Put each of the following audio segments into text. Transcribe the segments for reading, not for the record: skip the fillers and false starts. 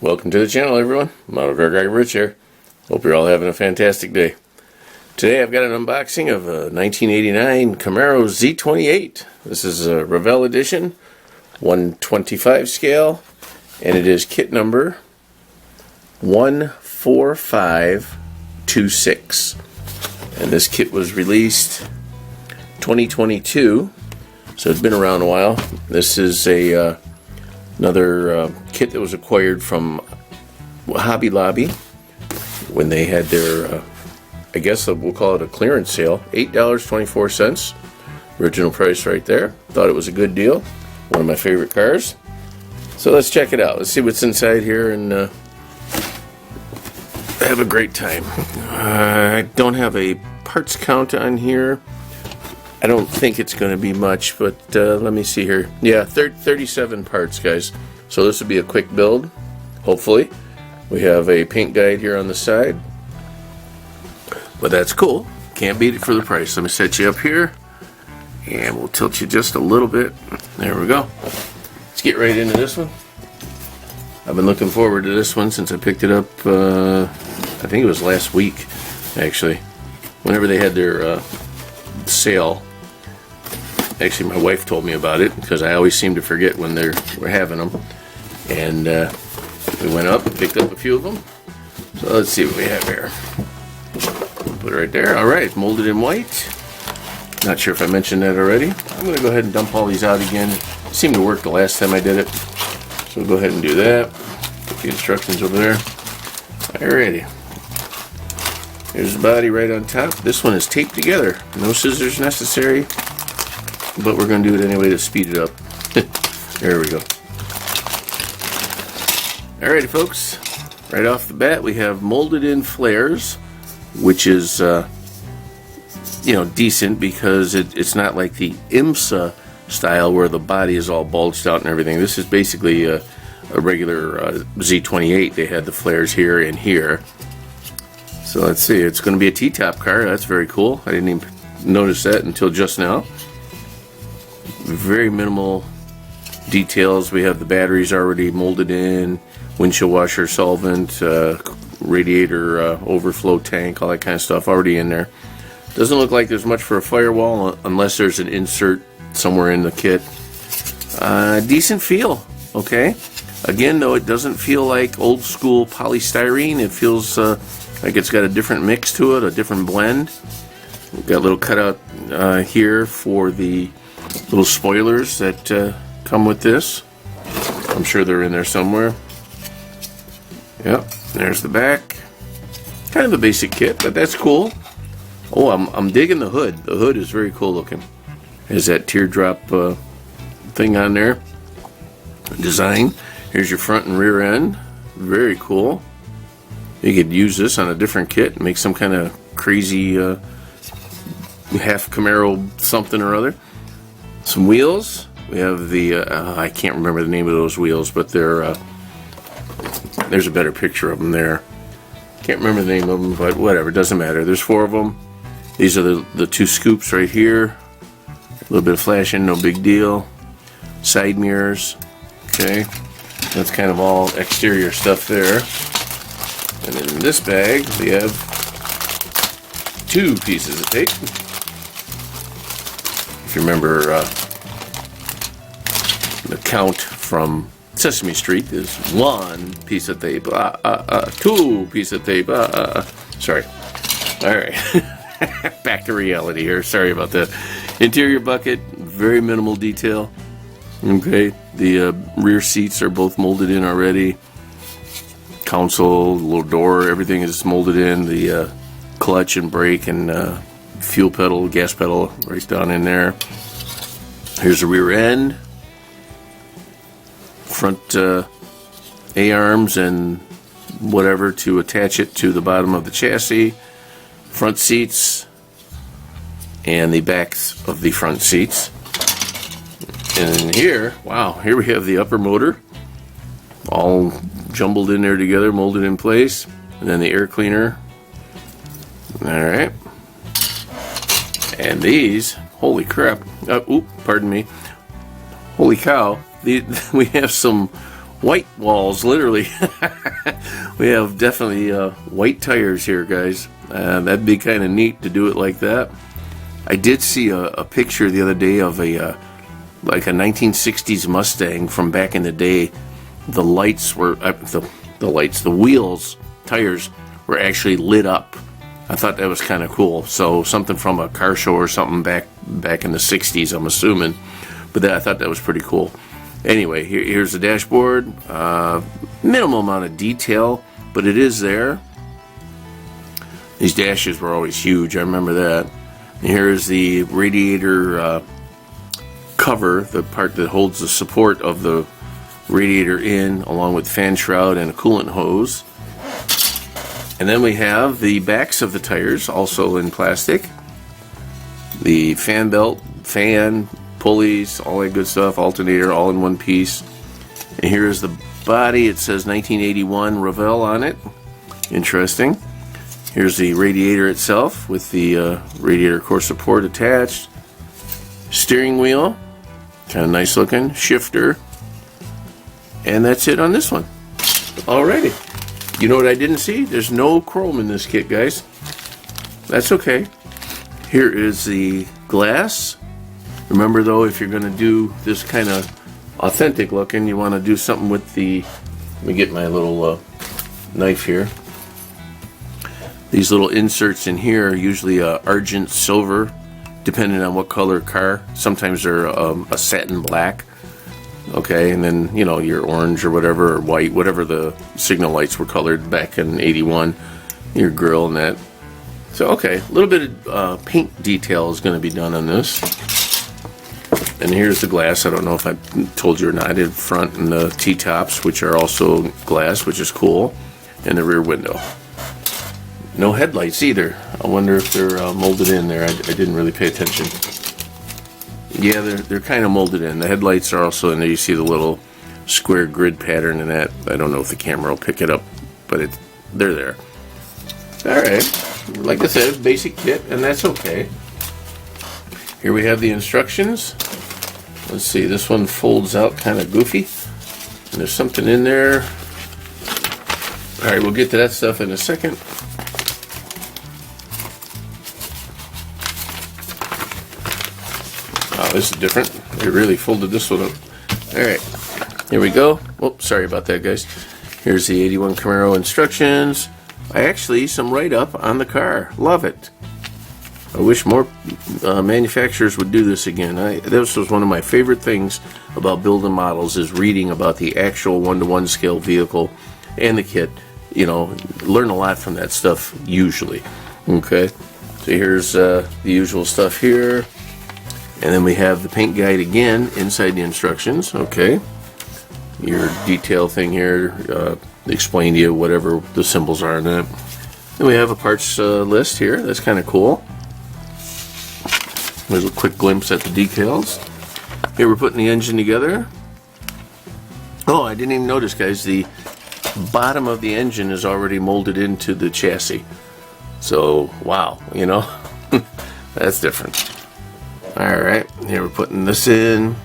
Welcome to the channel, everyone. Model Car Guy Rich here. Hope you're all having a fantastic day. Today I've got an unboxing of a 1989 Camaro Z28. This is a Revell edition, 125 scale, and it is kit number 14526. And this kit was released 2022, so it's been around a while. This is another kit that was acquired from Hobby Lobby when they had their, I guess we'll call it a clearance sale, $8.24. Original price right there. Thought it was a good deal. One of my favorite cars. So let's check it out. Let's see what's inside here and have a great time. I don't have a parts count on here. I don't think it's going to be much, but let me see here. Yeah, 37 parts, guys. So this will be a quick build, hopefully. We have a paint guide here on the side. But that's cool. Can't beat it for the price. Let me set you up here, and we'll tilt you just a little bit. There we go. Let's get right into this one. I've been looking forward to this one since I picked it up, I think it was last week, actually. Whenever they had their sale. Actually, my wife told me about it because I always seem to forget when we're having them. And we went up and picked up a few of them. So let's see what we have here. Put it right there. Alright, molded in white. Not sure if I mentioned that already. I'm going to go ahead and dump all these out again. It seemed to work the last time I did it. So we'll go ahead and do that. Put the instructions over there. Alrighty. Here's the body right on top. This one is taped together. No scissors necessary. But we're going to do it anyway to speed it up. There we go. Alrighty, folks. Right off the bat, we have molded in flares, which is, decent because it's not like the IMSA style where the body is all bulged out and everything. This is basically a regular Z28. They had the flares here and here. So let's see. It's going to be a T-top car. That's very cool. I didn't even notice that until just now. Very minimal details. We have the batteries already molded in, windshield washer solvent, radiator overflow tank, all that kind of stuff already in there. Doesn't look like there's much for a firewall unless there's an insert somewhere in the kit. Decent feel, okay? Again, though, it doesn't feel like old school polystyrene. It feels like it's got a different mix to it, a different blend. We've got a little cutout here for the little spoilers that come with this. I'm sure they're in there somewhere. Yep, there's the back. Kind of a basic kit, but that's cool. Oh, I'm digging the hood. The hood is very cool looking. Has that teardrop thing on there. Design. Here's your front and rear end. Very cool. You could use this on a different kit and make some kind of crazy half Camaro something or other. Some wheels. We have the I can't remember the name of those wheels, but they're there's a better picture of them there. Can't remember the name of them, but whatever, doesn't matter. There's 4 of them. These are the 2 scoops right here. A little bit of flashing, no big deal. Side mirrors. Okay, that's kind of all exterior stuff there. And in this bag, we have 2 pieces of tape. If you remember, the count from Sesame Street is 1 piece of tape, 2 piece of tape, sorry. Alright, back to reality here, sorry about that. Interior bucket, very minimal detail. Okay, the rear seats are both molded in already. Console, little door, everything is molded in. The clutch and brake and fuel pedal, gas pedal right down in there. Here's the rear end. Front A-arms and whatever to attach it to the bottom of the chassis. Front seats and the backs of the front seats. And here, wow, here we have the upper motor. All jumbled in there together, molded in place. And then the air cleaner. Alright. And these, holy crap. Pardon me. Holy cow. We have some white walls, literally. We have definitely white tires here, guys. That'd be kind of neat to do it like that. I did see a picture the other day of like a 1960s Mustang from back in the day. The lights were the wheels, tires were actually lit up. I thought that was kind of cool. So something from a car show or something back in the 60s, I'm assuming. But I thought that was pretty cool. Anyway, here's the dashboard. Minimal amount of detail, but it is there. These dashes were always huge, I remember that. And here's the radiator cover, the part that holds the support of the radiator in, along with fan shroud and a coolant hose. And then we have the backs of the tires, also in plastic. The fan belt, fan, pulleys, all that good stuff, alternator, all in one piece. And here's the body. It says 1981 Revell on it. Interesting. Here's the radiator itself with the radiator core support attached. Steering wheel, kind of nice looking. Shifter. And that's it on this one. Alrighty. You know what I didn't see? There's no chrome in this kit, guys. That's okay. Here is the glass. Remember though, if you're going to do this kind of authentic looking, you want to do something with the, let me get my little knife here. These little inserts in here are usually argent silver, depending on what color car. Sometimes they're a satin black. Okay, and then, you know, your orange or whatever, or white, whatever the signal lights were colored back in 81, your grill and that. So, okay, a little bit of paint detail is going to be done on this. And here's the glass. I don't know if I told you or not. In front and the T-tops, which are also glass, which is cool. And the rear window. No headlights either. I wonder if they're molded in there. I didn't really pay attention. Yeah, they're kind of molded in. The headlights are also in there. You see the little square grid pattern in that. I don't know if the camera will pick it up, but they're there. Alright, like I said, basic kit, and that's okay. Here we have the instructions. Let's see, this one folds out kind of goofy. And there's something in there. Alright, we'll get to that stuff in a second. Oh, this is different. They really folded this one up. Alright, here we go. Whoops, sorry about that, guys. Here's the 81 Camaro instructions. Some write-up on the car. Love it. I wish more manufacturers would do this again. This was one of my favorite things about building models, is reading about the actual one-to-one scale vehicle and the kit. You know, learn a lot from that stuff, usually. Okay, so here's the usual stuff here. And then we have the paint guide again inside the instructions. Okay, your detail thing here, explain to you whatever the symbols are in it. Then we have a parts list here. That's kind of cool. There's a quick glimpse at the decals. Here we're putting the engine together. Oh, I didn't even notice, guys. The bottom of the engine is already molded into the chassis. So, wow, you know, that's different. Alright, here we're putting this in,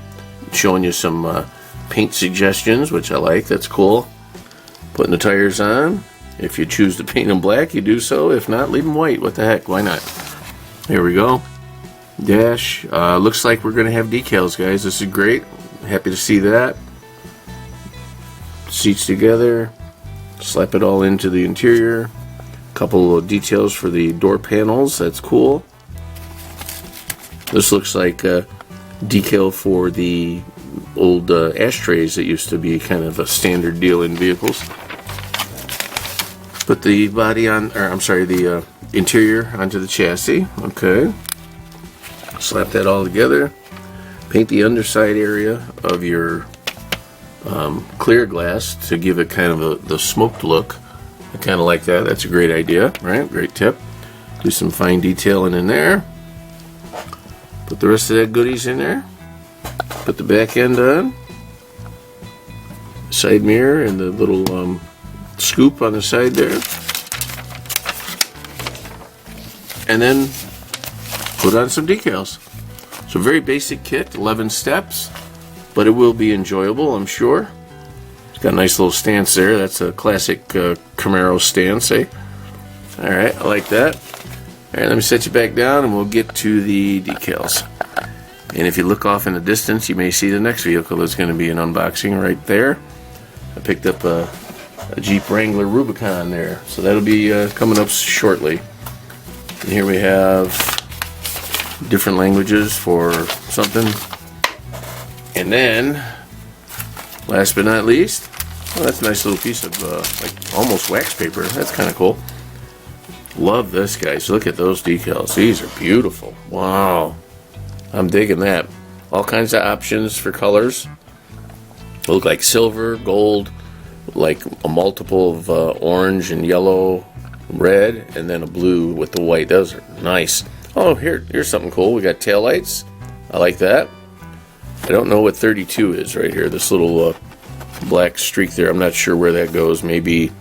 showing you some paint suggestions, which I like. That's cool. Putting the tires on. If you choose to paint them black, you do so. If not, leave them white. What the heck, why not? Here we go. Dash. Looks like we're going to have decals, guys. This is great. Happy to see that. Seats together. Slap it all into the interior. Couple of details for the door panels. That's cool. This looks like a decal for the old ashtrays that used to be kind of a standard deal in vehicles. Put the body on, or I'm sorry, the interior onto the chassis. Okay. Slap that all together. Paint the underside area of your clear glass to give it kind of the smoked look. I kind of like that. That's a great idea, right? Great tip. Do some fine detailing in there. Put the rest of that goodies in there. Put the back end on. Side mirror and the little scoop on the side there. And then put on some decals. So very basic kit, 11 steps, but it will be enjoyable, I'm sure. It's Got a nice little stance there. That's a classic Camaro stance, eh? Alright, I like that. Alright, let me set you back down and we'll get to the decals. And if you look off in the distance, you may see the next vehicle that's going to be an unboxing right there. I picked up a Jeep Wrangler Rubicon there, so that'll be coming up shortly. And here we have different languages for something. And then, last but not least, oh, that's a nice little piece of like almost wax paper. That's kind of cool. Love this, guys. Look at those decals. These are beautiful. Wow. I'm digging that. All kinds of options for colors. Look like silver, gold, like a multiple of orange and yellow, red, and then a blue with the white. Those are nice. Oh, here's something cool. We got taillights. I like that. I don't know what 32 is right here. This little black streak there. I'm not sure where that goes. Maybe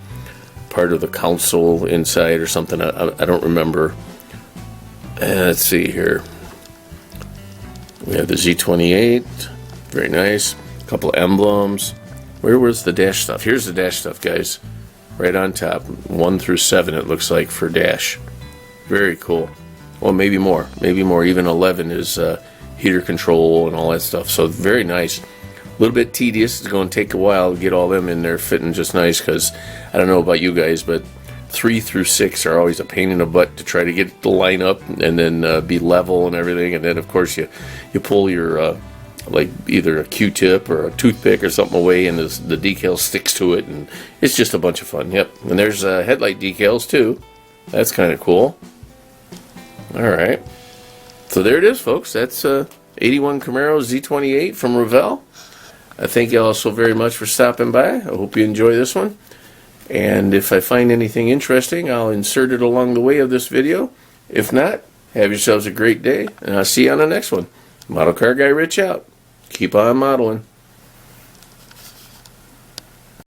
part of the console inside or something. I don't remember. Let's see here. We have the Z28, very nice. A couple of emblems. Where was the dash stuff? Here's the dash stuff, guys. Right on top. 1 through 7 it looks like for dash. Very cool. Well, maybe more. Maybe more. Even 11 is heater control and all that stuff. So very nice. A little bit tedious. It's going to take a while to get all them in there fitting just nice because I don't know about you guys, but 3 through 6 are always a pain in the butt to try to get the line up and then be level and everything. And then, of course, you pull your, like, either a Q-tip or a toothpick or something away and the decal sticks to it. And it's just a bunch of fun. Yep. And there's headlight decals, too. That's kind of cool. All right. So there it is, folks. That's 81 Camaro Z28 from Revell. I thank you all so very much for stopping by. I hope you enjoy this one. And if I find anything interesting, I'll insert it along the way of this video. If not, have yourselves a great day, and I'll see you on the next one. Model Car Guy Rich out. Keep on modeling.